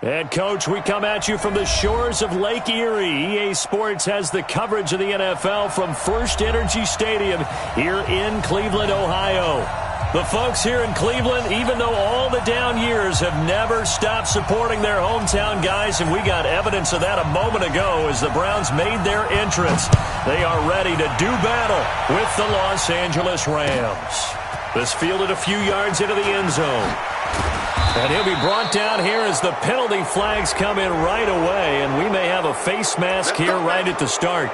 And, Coach, we come at you from the shores of Lake Erie. EA Sports has the coverage of the NFL from First Energy Stadium here in Cleveland, Ohio. The folks here in Cleveland, even though all the down years, have never stopped supporting their hometown guys, and we got evidence of that a moment ago as the Browns made their entrance. They are ready to do battle with the Los Angeles Rams. This fielded a few yards into the end zone. And he'll be brought down here as the penalty flags come in right away, and we may have a face mask here right at the start.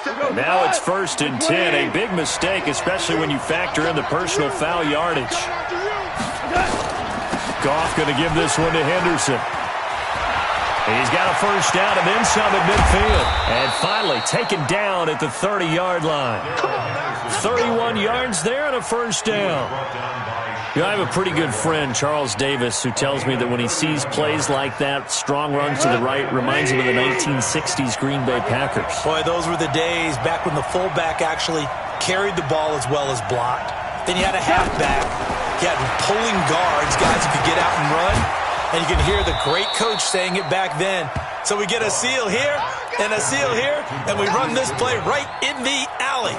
And now it's 1st and 10, a big mistake, especially when you factor in the personal foul yardage. Goff going to give this one to Henderson. He's got a first down and then some at midfield. And finally taken down at the 30-yard line. 31 yards there and a first down. You know, I have a pretty good friend, Charles Davis, who tells me that when he sees plays like that, strong runs to the right, reminds him of the 1960s Green Bay Packers. Boy, those were the days back when the fullback actually carried the ball as well as blocked. Then you had a halfback. You had pulling guards, guys who could get out and run. And you can hear the great coach saying it back then. So we get a seal here and a seal here, and we run this play right in the alley.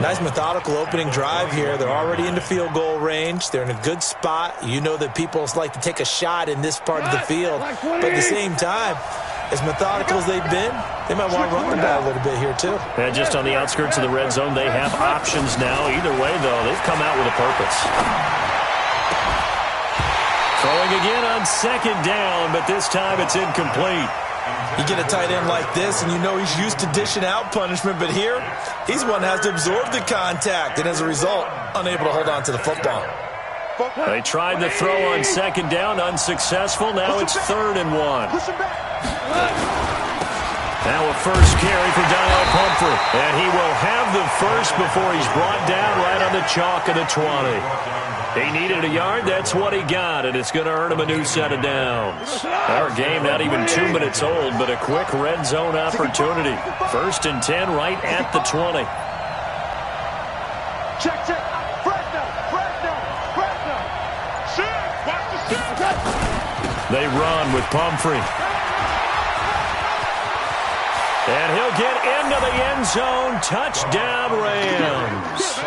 Nice methodical opening drive here. They're already into field goal range. They're in a good spot. You know that people like to take a shot in this part of the field. But at the same time, as methodical as they've been, they might want to run the ball a little bit here too. And just on the outskirts of the red zone, they have options now. Either way, though, they've come out with a purpose. Throwing again on 2nd down, but this time it's incomplete. You get a tight end like this, and you know he's used to dishing out punishment, but here, he's one that has to absorb the contact, and as a result, unable to hold on to the football. They tried the throw on 2nd down, unsuccessful. Now it's 3rd and 1. Now a first carry for Donald Pumphrey, and he will have the first before he's brought down right on the chalk of the 20. He needed a yard. That's what he got, and it's going to earn him a new set of downs. Our game not even 2 minutes old, but a quick red zone opportunity. 1st and 10 right at the 20. Check. They run with Pumphrey. And he'll get into the end zone. Touchdown, Rams.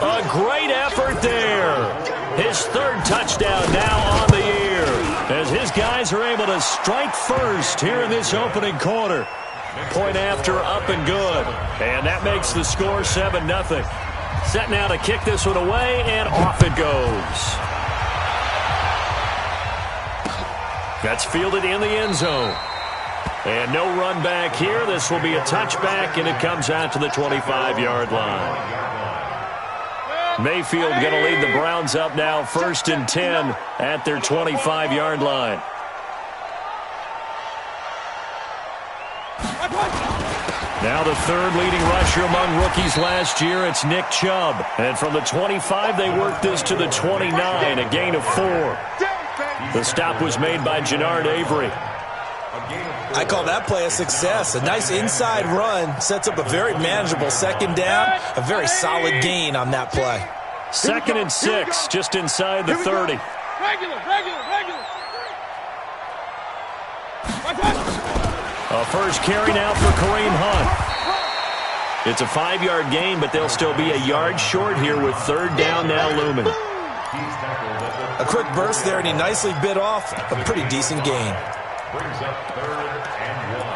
A great effort there. His 3rd touchdown now on the year, as his guys are able to strike first here in this opening quarter. Point after, up and good. And that makes the score 7-0. Set now to kick this one away, and off it goes. That's fielded in the end zone. And no run back here. This will be a touchback, and it comes out to the 25-yard line. Mayfield going to lead the Browns up now, 1st and 10 at their 25-yard line. Now the 3rd leading rusher among rookies last year, it's Nick Chubb. And from the 25, they worked this to the 29, a gain of 4. The stop was made by Jannard Avery. I call that play a success. A nice inside run sets up a very manageable 2nd down. A very solid gain on that play. 2nd and 6, just inside the 30. A first carry now for Kareem Hunt. It's a 5-yard gain, but they'll still be a yard short here with 3rd down now looming. A quick burst there, and he nicely bit off a pretty decent gain. Brings up 3rd and 1.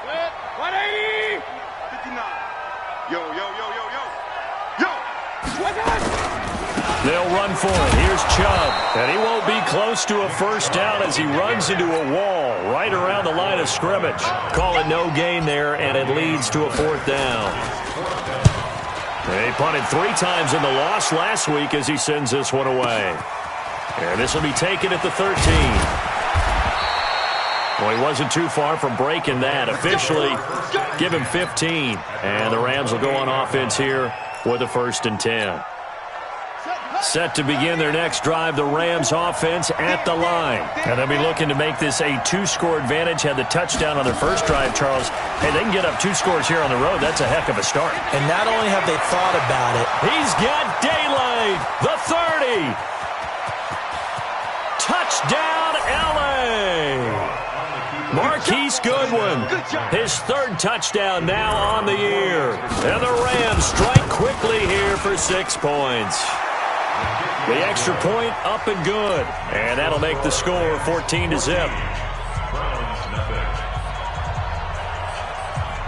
Split, 180. 59. Yo. They'll run for it. Here's Chubb. And he won't be close to a first down as he runs into a wall right around the line of scrimmage. Call it no gain there, and it leads to a 4th down. They punted 3 times in the loss last week as he sends this one away. And this will be taken at the 13. Well, he wasn't too far from breaking that. Officially, give him 15. And the Rams will go on offense here with a 1st and 10. Set to begin their next drive, the Rams offense at the line. And they'll be looking to make this a 2-score advantage. Had the touchdown on their first drive, Charles. Hey, they can get up 2 scores here on the road. That's a heck of a start. And not only have they thought about it. He's got daylight. The 30. Touchdown, L.A. Marquise Goodwin, his 3rd touchdown now on the year. And the Rams strike quickly here for 6 points. The extra point up and good. And that'll make the score 14-0.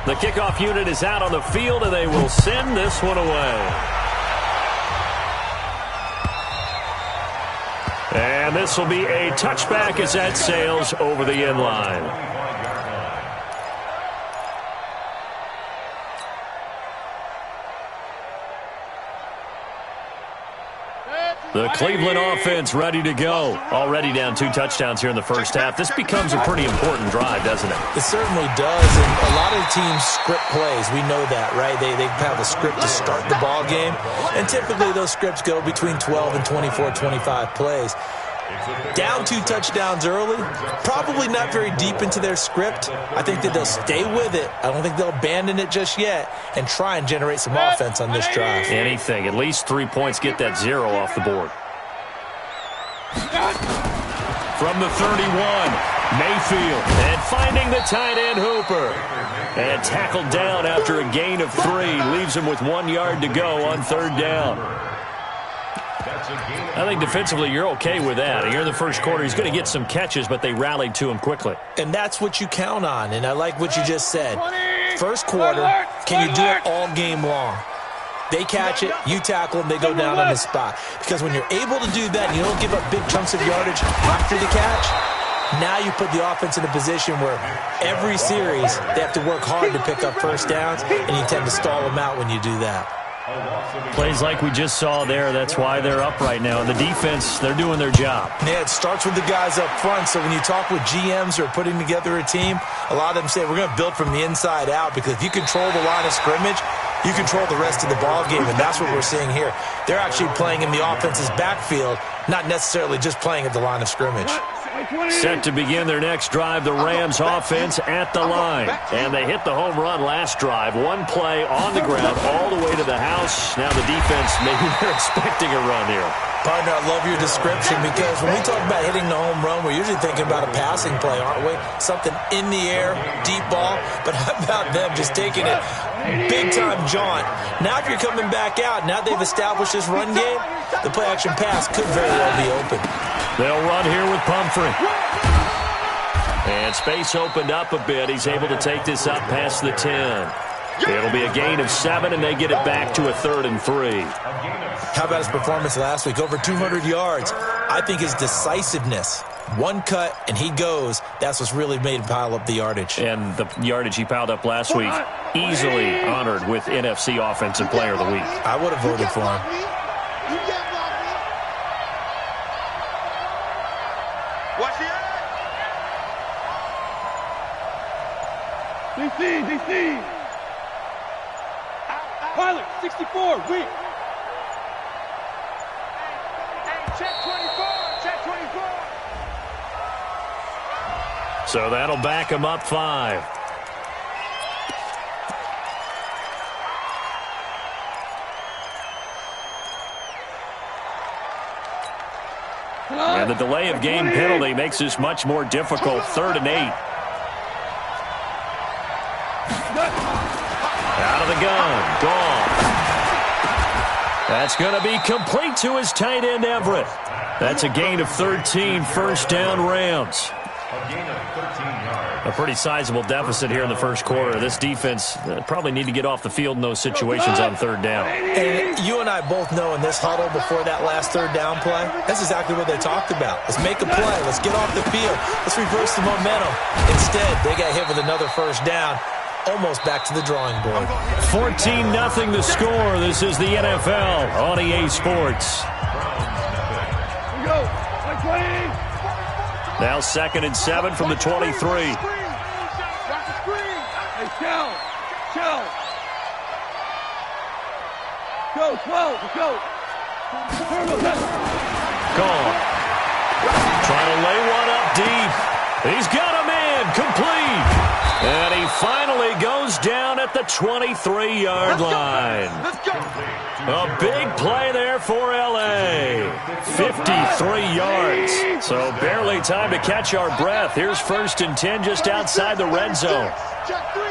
The kickoff unit is out on the field, and they will send this one away. And this will be a touchback as that sails over the end line. The Cleveland offense ready to go. Already down 2 touchdowns here in the first half. This becomes a pretty important drive, doesn't it? It certainly does. And a lot of the teams script plays. We know that, right? They have a script to start the ball game. And typically those scripts go between 12 and 24, 25 plays. Down 2 touchdowns early, probably not very deep into their script. I think that they'll stay with it. I don't think they'll abandon it just yet and try and generate some offense on this drive. Anything. At least 3 points, get that 0 off the board. From the 31, Mayfield, and finding the tight end Hooper. And tackled down after a gain of 3. Leaves him with 1 yard to go on 3rd down. I think defensively you're okay with that. Here in the first quarter, he's going to get some catches, but they rallied to him quickly. And that's what you count on, and I like what you just said. First quarter, can you do it all game long? They catch it, you tackle them, they go down on the spot. Because when you're able to do that and you don't give up big chunks of yardage after the catch, now you put the offense in a position where every series they have to work hard to pick up first downs, and you tend to stall them out when you do that. Plays like we just saw there, that's why they're up right now. And the defense, they're doing their job. Yeah, it starts with the guys up front. So when you talk with GMs who are putting together a team, a lot of them say we're going to build from the inside out, because if you control the line of scrimmage, you control the rest of the ball game, and that's what we're seeing here. They're actually playing in the offense's backfield, not necessarily just playing at the line of scrimmage. Set to begin their next drive, the Rams offense at the line. And they hit the home run last drive. 1 play on the ground all the way to the house. Now the defense, maybe they're expecting a run here. Partner, I love your description, because when we talk about hitting the home run, we're usually thinking about a passing play, aren't we? Something in the air, deep ball. But how about them just taking it big-time jaunt? Now if you're coming back out, now they've established this run game, the play-action pass could very well be open. They'll run here with Pumphrey. And space opened up a bit. He's able to take this up past the 10. It'll be a gain of 7, and they get it back to a 3rd and 3. How about his performance last week? Over 200 yards. I think his decisiveness, 1 cut, and he goes. That's what's really made him pile up the yardage. And the yardage he piled up last week, easily honored with NFC Offensive Player of the Week. I would have voted for him. DC. Pilot, 64, weak. Check 24. So that'll back him up 5. And the delay of game penalty makes this much more difficult. 3rd and 8. Out of the gun. Gone. That's going to be complete to his tight end, Everett. That's a gain of 13. First down, Rams. A gain of 13 yards. A pretty sizable deficit here in the first quarter. This defense probably need to get off the field in those situations on 3rd down. And you and I both know in this huddle before that last 3rd down play, that's exactly what they talked about. Let's make a play. Let's get off the field. Let's reverse the momentum. Instead, they got hit with another first down. Almost back to the drawing board. 14-0 the score. This is the NFL on EA Sports. Now 2nd and 7 from the 23. Hey, chill. Go, 12, go. Gone. Trying to lay one up deep. He's got a man. Complete. And he finally goes down at the 23-yard line. Let's go. A big play there for L.A. 53 yards. So barely time to catch our breath. Here's 1st and 10 just outside the red zone. Check three.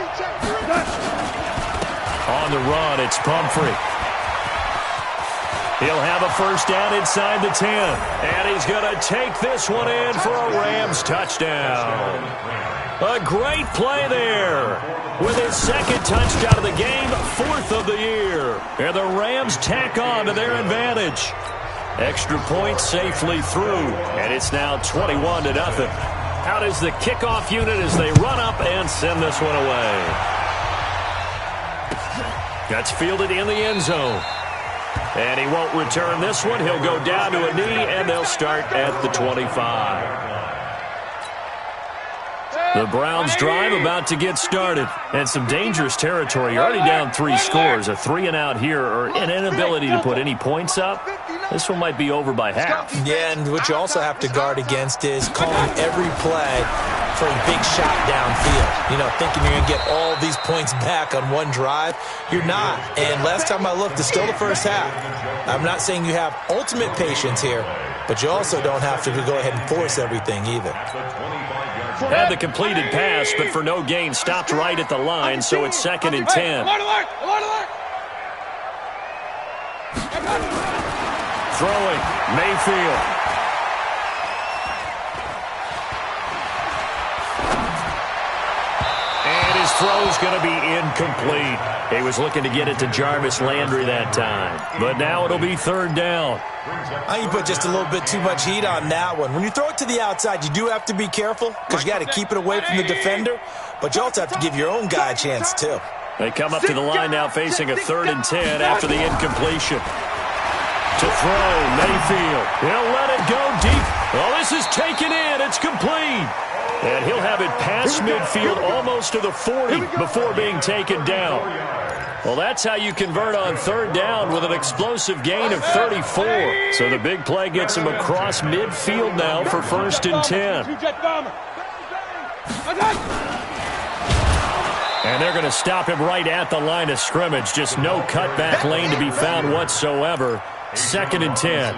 On the run, it's Pumphrey. He'll have a first down inside the 10. And he's going to take this one in for a Rams touchdown. A great play there. With his 2nd touchdown of the game, 4th of the year. And the Rams tack on to their advantage. Extra point safely through. And it's now 21-0. Out is the kickoff unit as they run up and send this one away. That's fielded in the end zone. And he won't return this one. He'll go down to a knee, and they'll start at the 25. The Browns drive about to get started. And some dangerous territory. You're already down 3 scores. A 3-and-out here, or an inability to put any points up. This one might be over by half. Yeah, and what you also have to guard against is calling every play for a big shot downfield. You know, thinking you're going to get all these points back on one drive. You're not. And last time I looked, it's still the first half. I'm not saying you have ultimate patience here, but you also don't have to go ahead and force everything either. Had the completed pass, but for no gain, stopped right at the line, so it's 2nd and 10. Throwing, Mayfield. And his throw's going to be incomplete. He was looking to get it to Jarvis Landry that time. But now it'll be 3rd down. I think you put just a little bit too much heat on that one. When you throw it to the outside, you do have to be careful because you got to keep it away from the defender. But you also have to give your own guy a chance, too. They come up to the line now facing a 3rd and 10 after the incompletion. To throw, Mayfield. He'll let it go deep. Oh, this is taken in. It's complete. And he'll have it past midfield almost to the 40 before being taken down. Well, that's how you convert on 3rd down with an explosive gain of 34. So the big play gets him across midfield now for 1st and 10. And they're going to stop him right at the line of scrimmage. Just no cutback lane to be found whatsoever. 2nd and 10.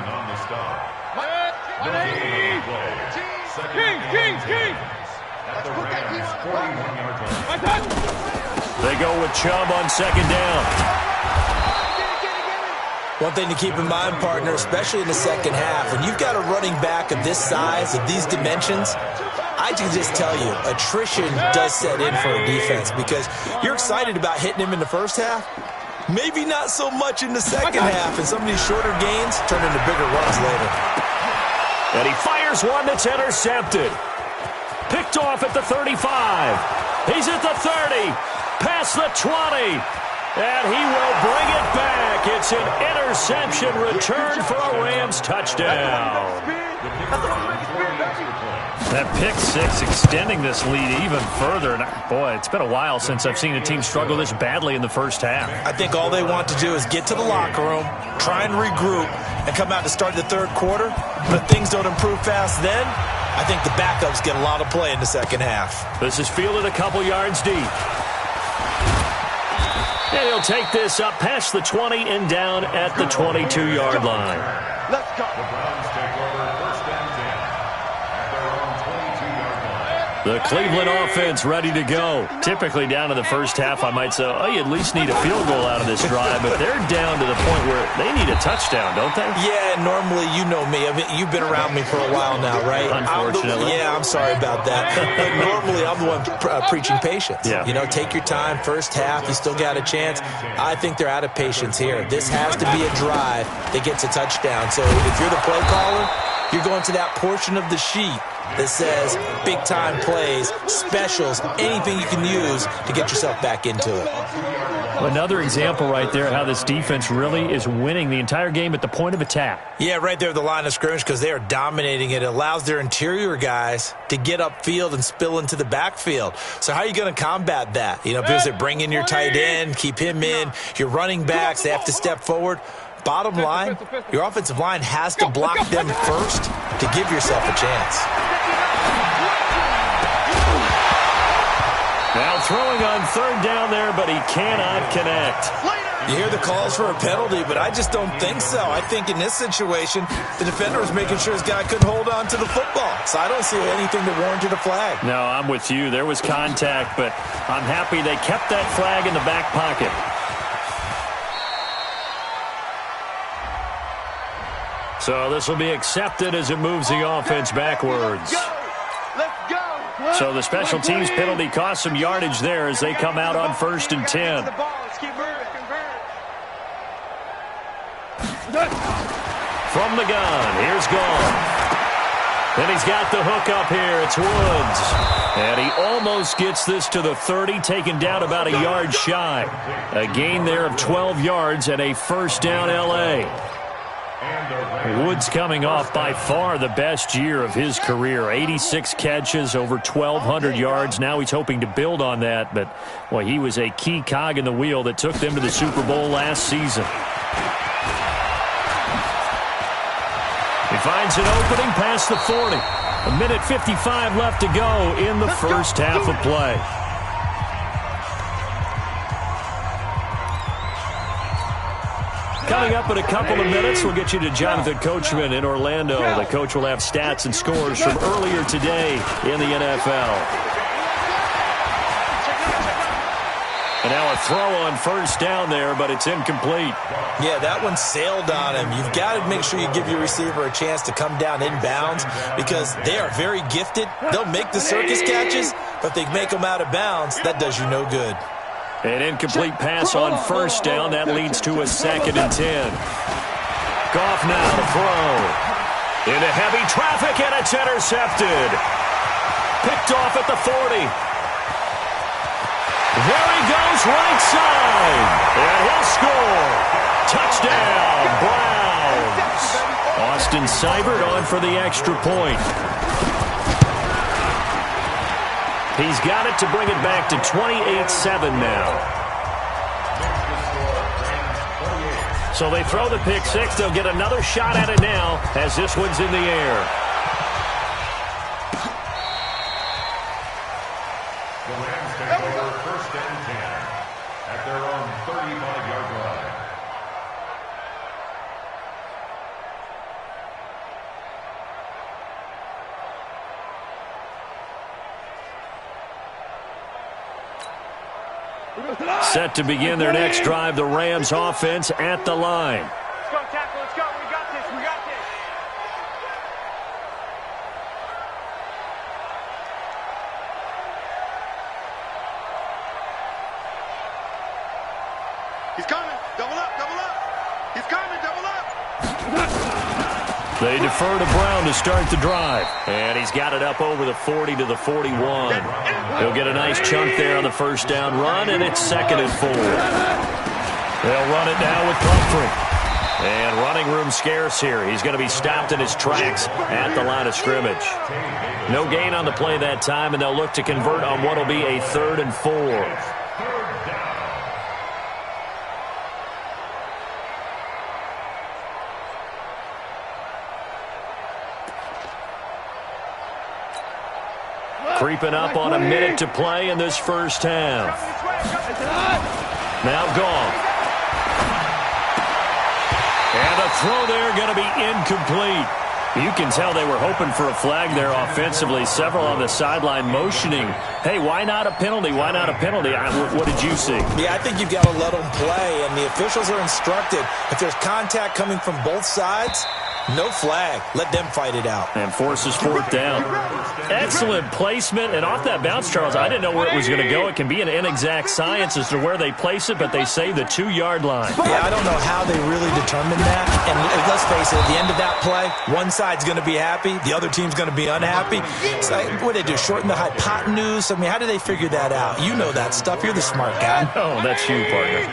They go with Chubb on 2nd down. One thing to keep in mind, partner, especially in the second half, when you've got a running back of this size, of these dimensions, I can just tell you, attrition does set in for a defense because you're excited about hitting him in the first half. Maybe not so much in the second half, and some of these shorter gains turn into bigger runs later. And he fires one that's intercepted. Picked off at the 35. He's at the 30. Past the 20. And he will bring it back. It's an interception return for a Rams touchdown. That pick six extending this lead even further. And boy, it's been a while since I've seen a team struggle this badly in the first half. I think all they want to do is get to the locker room, try and regroup, and come out to start the third quarter. But if things don't improve fast then, I think the backups get a lot of play in the second half. This is fielded a couple yards deep. And he'll take this up past the 20 and down at the 22-yard line. Let's go. The Browns take over 1st and 10 at their own 22-yard line. The Cleveland offense ready to go. Typically down in the first half, I might say, oh, you at least need a field goal out of this drive, but they're down to the point where they need a touchdown, don't they? Yeah, normally, you know me. I mean, you've been around me for a while now, right? Unfortunately. I'm sorry about that. But normally, I'm the one preaching patience. Yeah. You know, take your time. First half, you still got a chance. I think they're out of patience here. This has to be a drive that gets a touchdown. So if you're the play caller, you're going to that portion of the sheet that says big-time plays, specials, anything you can use to get yourself back into it. Another example right there how this defense really is winning the entire game at the point of attack. Yeah, right there at the line of scrimmage because they are dominating it. It allows their interior guys to get upfield and spill into the backfield. So how are you going to combat that? You know, because they bring in your tight end, keep him in, your running backs, they have to step forward. Bottom line, your offensive line has to block them first to give yourself a chance. Now throwing on third down there, but he cannot connect. You hear the calls for a penalty, but I just don't think so. I think in this situation, the defender was making sure his guy couldn't hold on to the football. So I don't see anything that warranted a flag. No, I'm with you. There was contact, but I'm happy they kept that flag in the back pocket. So this will be accepted as it moves the offense backwards. Let's go. So the special teams penalty cost some yardage there as they come out on 1st and 10. From the gun, here's Gone. And he's got the hook up here. It's Woods. And he almost gets this to the 30, taken down about a yard shy. A gain there of 12 yards and a first down L.A. Woods coming off by far the best year of his career. 86 catches, over 1,200 yards. Now he's hoping to build on that, but well, he was a key cog in the wheel that took them to the Super Bowl last season. He finds an opening past the 40. A minute 55 left to go in the first half of play. Coming up in a couple of minutes, we'll get you to Jonathan Coachman in Orlando. The coach will have stats and scores from earlier today in the NFL. And now a throw on first down there, but it's incomplete. Yeah, that one sailed on him. You've got to make sure you give your receiver a chance to come down inbounds because they are very gifted. They'll make the circus catches, but if they make them out of bounds, that does you no good. An incomplete pass on first down. That leads to a 2nd and 10. Goff now to throw. Into heavy traffic, and it's intercepted. Picked off at the 40. There he goes, right side. And he'll score. Touchdown, Browns. Austin Seibert on for the extra point. He's got it to bring it back to 28-7 now. So they throw the pick six. They'll get another shot at it now as this one's in the air. The Rams take over 1st and 10 at their own 35-yard line. Set to begin their next drive, the Rams offense at the line. Let's go, tackle. Let's go. We got this. We got this. He's coming. Double up. Double up. He's coming. Double up. They defer to Brown to start the drive. And he's got it up over the 40 to the 41. He'll get a nice chunk there on the first down run, and it's 2nd and 4. They'll run it now with Pumphrey. And running room scarce here. He's going to be stopped in his tracks at the line of scrimmage. No gain on the play that time, and they'll look to convert on what will be a 3rd and 4. Creeping up on a minute to play in this first half. Now Goff. And a throw there going to be incomplete. You can tell they were hoping for a flag there offensively. Several on the sideline motioning, hey, why not a penalty? Why not a penalty? What did you see? Yeah, I think you've got to let them play, and the officials are instructed. If there's contact coming from both sides, no flag. Let them fight it out. And forces 4th down. Excellent placement. And off that bounce, Charles, I didn't know where it was going to go. It can be an inexact science as to where they place it, but they say the 2-yard line. Yeah, I don't know how they really determined that. And let's face it, at the end of that play, one side's going to be happy, the other team's going to be unhappy. So what do they do, shorten the hypotenuse? I mean, how do they figure that out? You know that stuff. You're the smart guy. Oh, that's you, partner.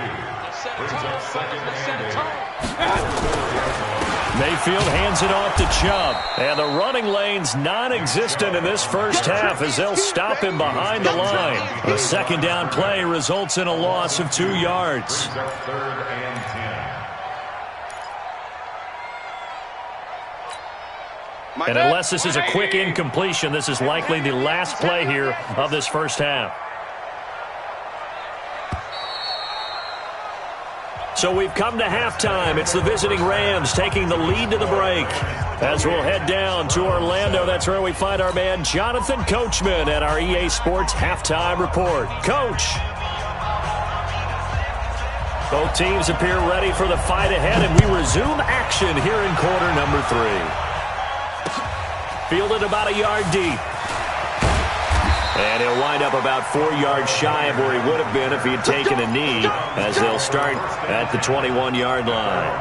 Mayfield hands it off to Chubb. And the running lane's non-existent in this first half as they'll stop him behind the line. A 2nd down play results in a loss of 2 yards. And unless this is a quick incompletion, this is likely the last play here of this first half. So we've come to halftime. It's the visiting Rams taking the lead to the break. As we'll head down to Orlando, that's where we find our man Jonathan Coachman at our EA Sports Halftime Report. Coach. Both teams appear ready for the fight ahead, and we resume action here in quarter number 3. Fielded about a yard deep. And he'll wind up about 4 yards shy of where he would have been if he had taken a knee, as they'll start at the 21-yard line.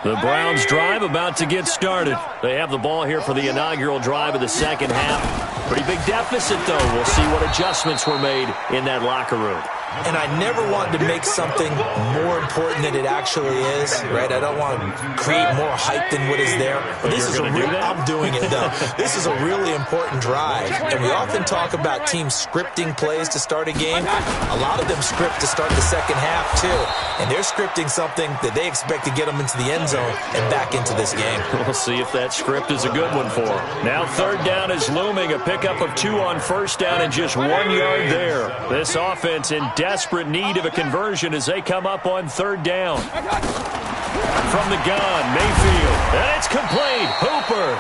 The Browns drive about to get started. They have the ball here for the inaugural drive of the second half. Pretty big deficit, though. We'll see what adjustments were made in that locker room. And I never want to make something more important than it actually is, right? I don't want to create more hype than what is there. But this is I'm doing it, though. This is a really important drive. And we often talk about teams scripting plays to start a game. A lot of them script to start the second half, too. And they're scripting something that they expect to get them into the end zone and back into this game. We'll see if that script is a good one for them. Now third down is looming. A pickup of 2 on first down and just 1 yard there. This offense in desperate need of a conversion as they come up on third down. From the gun, Mayfield. And it's complete. Hooper.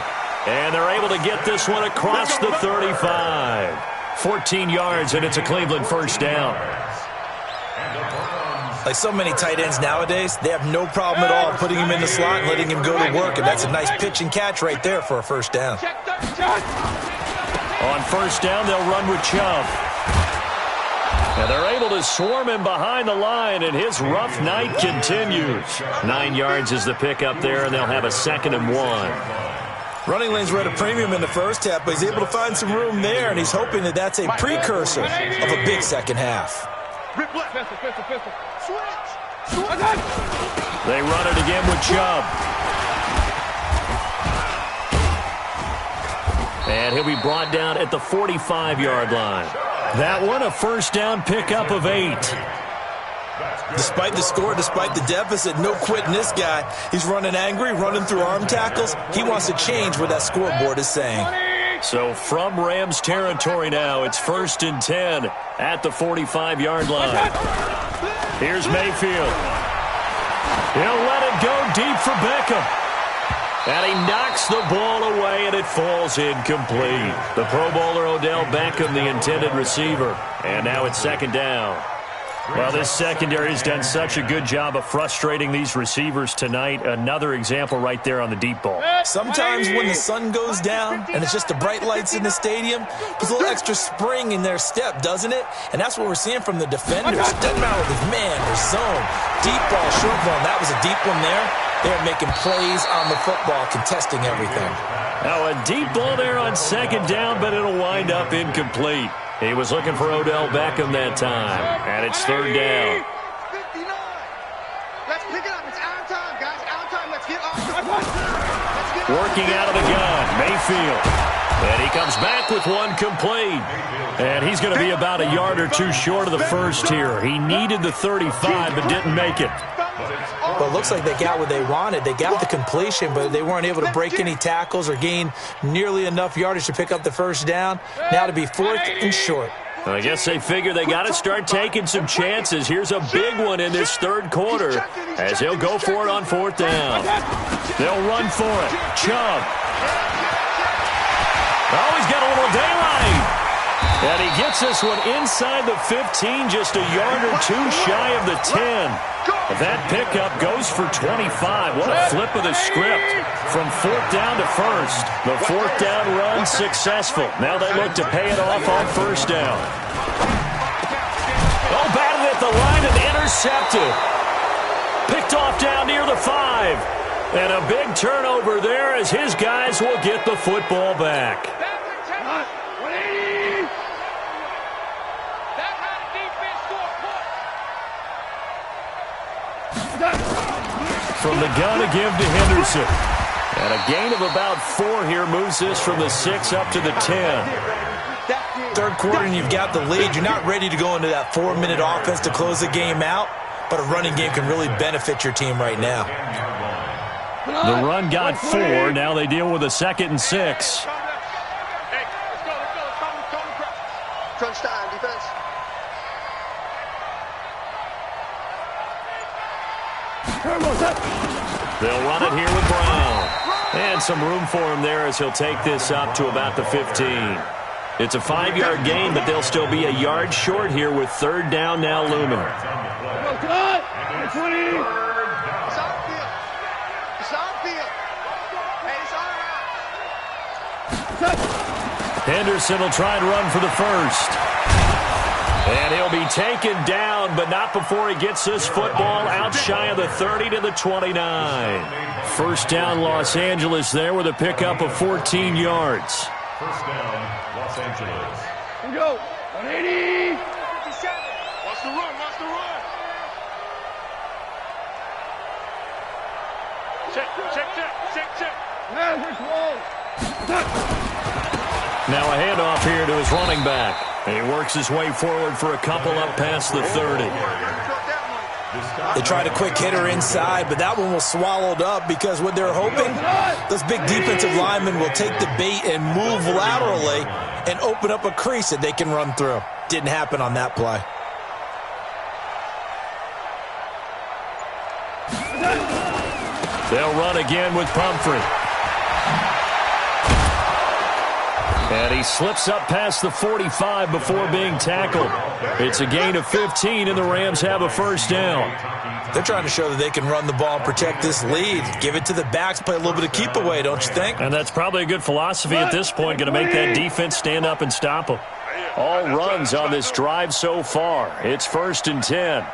And they're able to get this one across the 35. 14 yards, and it's a Cleveland first down. Like so many tight ends nowadays, they have no problem at all putting him in the slot and letting him go to work. And that's a nice pitch and catch right there for a first down. On first down, they'll run with Chubb. And they're able to swarm him behind the line, and his rough night continues. 9 yards is the pickup there, and they'll have a 2nd and 1. Running lanes were at a premium in the first half, but he's able to find some room there, and he's hoping that that's a precursor of a big second half. They run it again with Chubb. And he'll be brought down at the 45-yard line. That one, a first down pickup of 8. Despite the score, despite the deficit, no quitting this guy. He's running angry, running through arm tackles. He wants to change what that scoreboard is saying. So from Rams territory now, it's 1st and 10 at the 45-yard line. Here's Mayfield. He'll let it go deep for Beckham. And he knocks the ball away, and it falls incomplete. The Pro Bowler Odell Beckham, the intended receiver. And now it's 2nd down. Well, this secondary has done such a good job of frustrating these receivers tonight. Another example right there on the deep ball. Sometimes when the sun goes down and it's just the bright lights in the stadium, there's a little extra spring in their step, doesn't it? And that's what we're seeing from the defenders. Doesn't matter if it's man or zone. Deep ball, short ball. That was a deep one there. They're making plays on the football, contesting everything. Now a deep ball there on 2nd down, but it'll wind up incomplete. He was looking for Odell Beckham that time, and it's 3rd down. 59. Let's pick it up. It's our time, guys. Our time. Let's get off the field. Working out of the gun, Mayfield. And he comes back with one complete. And he's going to be about a yard or 2 short of the first here. He needed the 35, but didn't make it. Well, it looks like they got what they wanted. They got the completion, but they weren't able to break any tackles or gain nearly enough yardage to pick up the first down. Now to be 4th and short. I guess they figure they got to start taking some chances. Here's a big one in this 3rd quarter as he'll go for it on 4th down. They'll run for it. Chubb. Oh, he's got a little daylight. And he gets this one inside the 15, just a yard or 2 shy of the 10. That pickup goes for 25. What a flip of the script. From 4th down to 1st. The 4th down run successful. Now they look to pay it off on 1st down. Oh, batted at the line and intercepted. Picked off down near the 5. And a big turnover there as his guys will get the football back. From the gun again to Henderson. And a gain of about 4 here moves this from the 6 up to the 10. 3rd quarter and you've got the lead. You're not ready to go into that 4-minute offense to close the game out. but a running game can really benefit your team right now. The run got 4. Now they deal with a 2nd and 6. Crunch time, defense. They'll run it here with Brown. And some room for him there as he'll take this up to about the 15. It's a 5-yard gain, but they'll still be a yard short here with 3rd down now looming. Henderson will try and run for the first. And he'll be taken down, but not before he gets this football out shy of the 30 to the 29. First down, Los Angeles there with a pickup of 14 yards. First down, Los Angeles. Here we go. 180. 57. Watch the run. Watch the run. Check. Now a handoff here to his running back. And he works his way forward for a couple up past the 30. They tried a quick hitter inside, but that one was swallowed up because what they're hoping, those big defensive linemen will take the bait and move laterally and open up a crease that they can run through. Didn't happen on that play. They'll run again with Pumphrey. And he slips up past the 45 before being tackled. It's a gain of 15, and the Rams have a first down. They're trying to show that they can run the ball and protect this lead. Give it to the backs, play a little bit of keep away, don't you think? And that's probably a good philosophy at this point, going to make that defense stand up and stop them. All runs on this drive so far. It's 1st and 10.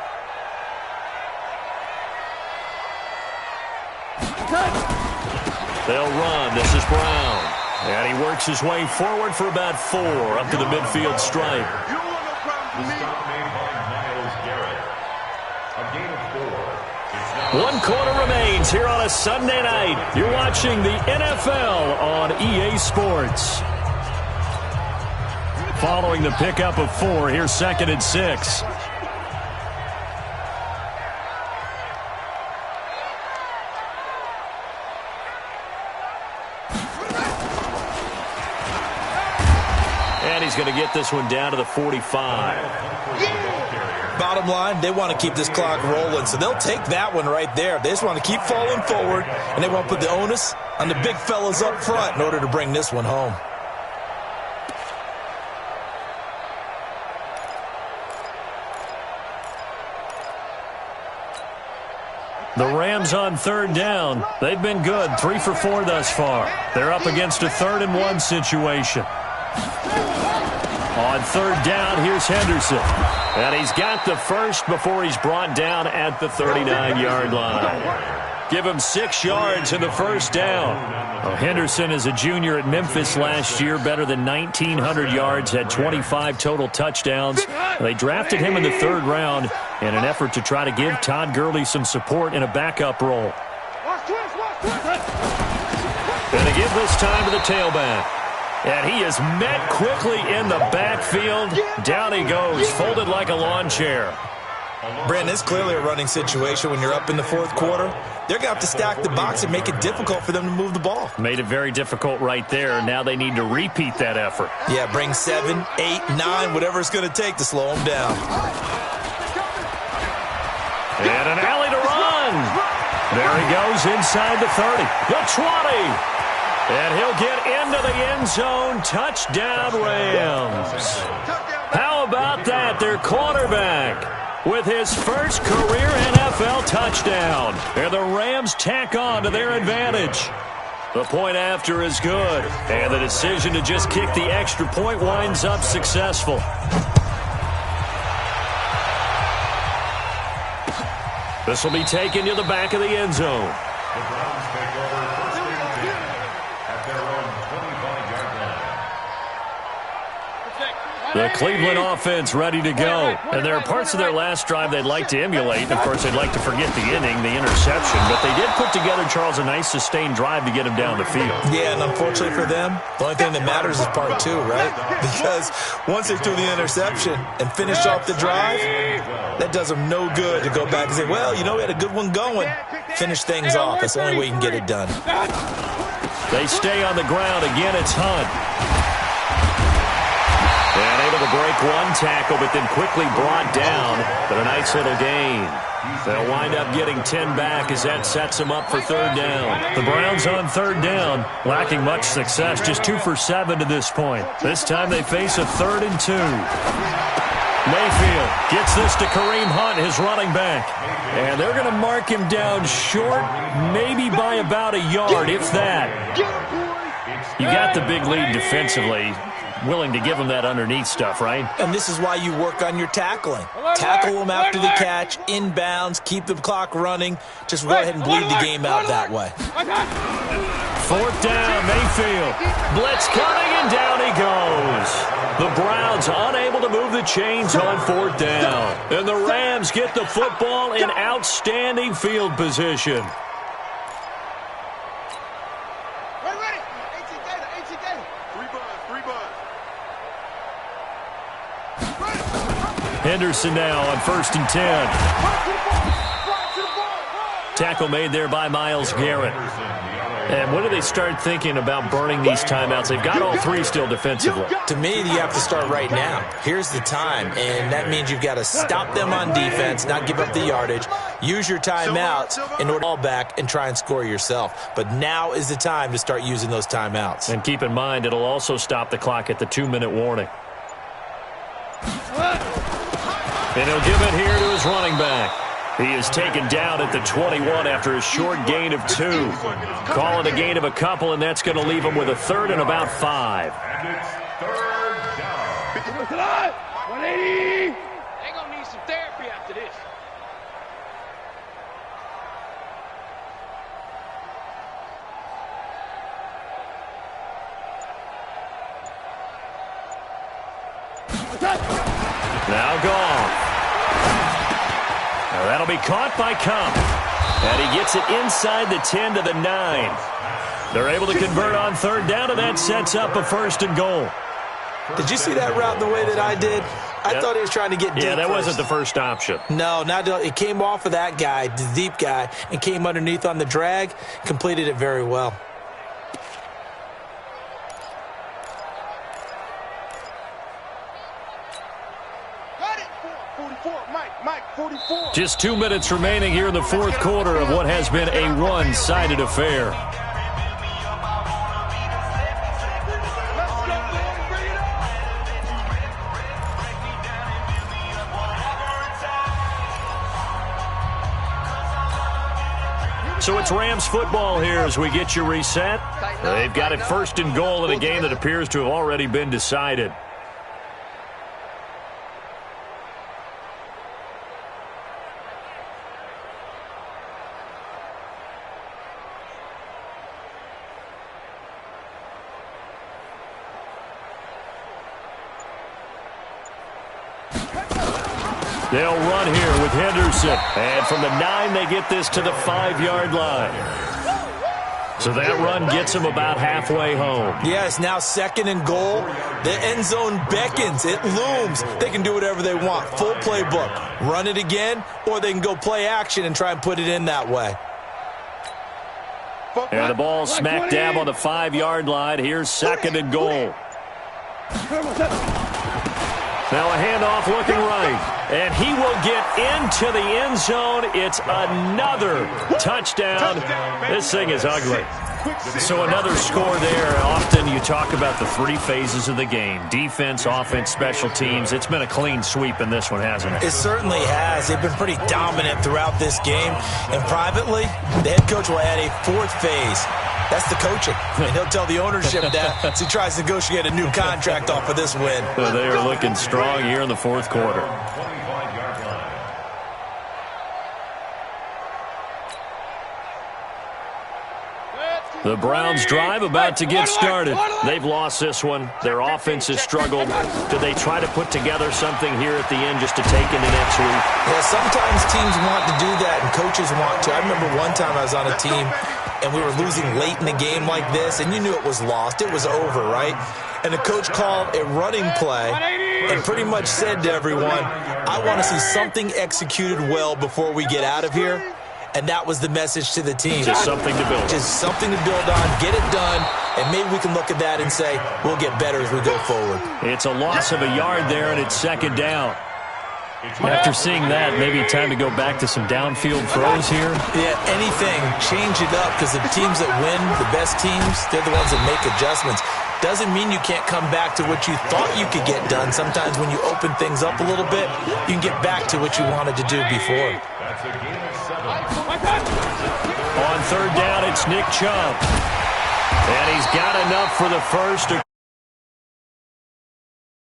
They'll run. This is Brown. And he works his way forward for about 4 up to the midfield stripe. The stop made by Myles Garrett. A gain of 4. 1 quarter remains here on a Sunday night. You're watching the NFL on EA Sports. Following the pickup of 4, here's 2nd and 6. He's going to get this one down to the 45. Bottom line, they want to keep this clock rolling, so they'll take that one right there. They just want to keep falling forward, and they want to put the onus on the big fellas up front in order to bring this one home. The Rams on 3rd down. They've been good, 3 for 4 thus far. They're up against a 3rd and 1 situation. On 3rd down, here's Henderson. And he's got the first before he's brought down at the 39-yard line. Give him 6 yards in the first down. Well, Henderson is a junior at Memphis last year, better than 1,900 yards, had 25 total touchdowns. They drafted him in the 3rd round in an effort to try to give Todd Gurley some support in a backup role. And they give this time to the tailback. And he is met quickly in the backfield. Down he goes, folded like a lawn chair. Brandon, it's clearly a running situation when you're up in the 4th quarter. They're going to have to stack the box and make it difficult for them to move the ball. Made it very difficult right there. Now they need to repeat that effort. Yeah, bring 7, 8, 9, whatever it's going to take to slow them down. And an alley to run. There he goes inside the 30. The 20. And he'll get into the end zone. Touchdown, Rams. How about that? Their quarterback with his first career NFL touchdown. And the Rams tack on to their advantage. The point after is good. And the decision to just kick the extra point winds up successful. This will be taken to the back of the end zone. The Browns take over 1st and 10 at their own 25-yard line. The Cleveland offense ready to go. And there are parts of their last drive they'd like to emulate. Of course, they'd like to forget the inning, the interception. But they did put together, Charles, a nice sustained drive to get him down the field. Yeah, and unfortunately for them, the only thing that matters is part two, right? Because once they threw the interception and finished off the drive, that does them no good to go back and say, well, you know, we had a good one going. Finish things off. That's the only way you can get it done. They stay on the ground. Again, it's Hunt. And able to break one tackle, but then quickly brought down. But a nice little gain. They'll wind up getting 10 back as that sets them up for third down. The Browns on third down, lacking much success, just 2 for 7 to this point. This time they face a 3rd and 2. Mayfield gets this to Kareem Hunt, his running back. And they're going to mark him down short, maybe by about a yard, if that. You got the big lead defensively. Willing to give him that underneath stuff, right? And this is why you work on your tackling. Tackle them after the catch, inbounds, keep the clock running. Just go ahead and bleed the game out that way. 4th down, Mayfield. Blitz coming, and down he goes. The Browns unable to move the chains on 4th down. And the Rams get the football in outstanding field position. Henderson now on 1st and 10. Tackle made there by Myles Garrett. And when do they start thinking about burning these timeouts? They've got all 3 still defensively. To me, you have to start right now. Here's the time, and that means you've got to stop them on defense, not give up the yardage. Use your timeouts in order to fall back and try and score yourself. But now is the time to start using those timeouts. And keep in mind, it'll also stop the clock at the 2-minute warning. And he'll give it here to his running back. He is taken down at the 21 after a short gain of 2. Call it a gain of a couple, and that's going to leave him with a 3rd and about 5. And it's 3rd down. 180. They're going to need some therapy after this. Now gone. Now that'll be caught by Kump. And he gets it inside the 10 to the 9. They're able to convert on 3rd down, and that sets up a 1st and goal. Did you see that route the way that I did? I thought he was trying to get deep. Yeah, that first. wasn't the first option. No, it came off of that guy, the deep guy, and came underneath on the drag, completed it very well. Just 2 minutes remaining here in the 4th quarter of what has been a one-sided affair. So it's Rams football here as we get you reset. They've got it 1st and goal in a game that appears to have already been decided. They'll run here with Henderson. And from the 9, they get this to the 5-yard line. So that run gets them about halfway home. Yeah, it's now 2nd and goal. The end zone beckons. It looms. They can do whatever they want. Full playbook. Run it again, or they can go play action and try and put it in that way. And the ball smack dab on the 5-yard line. Here's 2nd and goal. Now a handoff looking right. And he will get into the end zone. It's another touchdown. This thing is ugly. So another score there. Often you talk about the 3 phases of the game. Defense, offense, special teams. It's been a clean sweep in this one, hasn't it? It certainly has. They've been pretty dominant throughout this game. And privately, the head coach will add a 4th phase. That's the coaching. And he'll tell the ownership that as he tries to negotiate a new contract off of this win. So they are looking strong here in the 4th quarter. 25-yard line. The Browns drive about to get started. They've lost this one. Their offense has struggled. Do they try to put together something here at the end just to take into next week? Yeah, sometimes teams want to do that and coaches want to. I remember one time I was on a team and we were losing late in the game like this, and you knew it was lost. It was over, right? And the coach called a running play and pretty much said to everyone, I want to see something executed well before we get out of here. And that was the message to the team. Just something to build. Just something to build on, get it done, and maybe we can look at that and say, we'll get better as we go forward. It's a loss of a yard there, and it's second down. After seeing that, maybe time to go back to some downfield throws here. Yeah, anything. Change it up, because the teams that win, the best teams, they're the ones that make adjustments. Doesn't mean you can't come back to what you thought you could get done. Sometimes when you open things up a little bit, you can get back to what you wanted to do before. That's a gain of 7. On third down, it's Nick Chubb. And he's got enough for the first.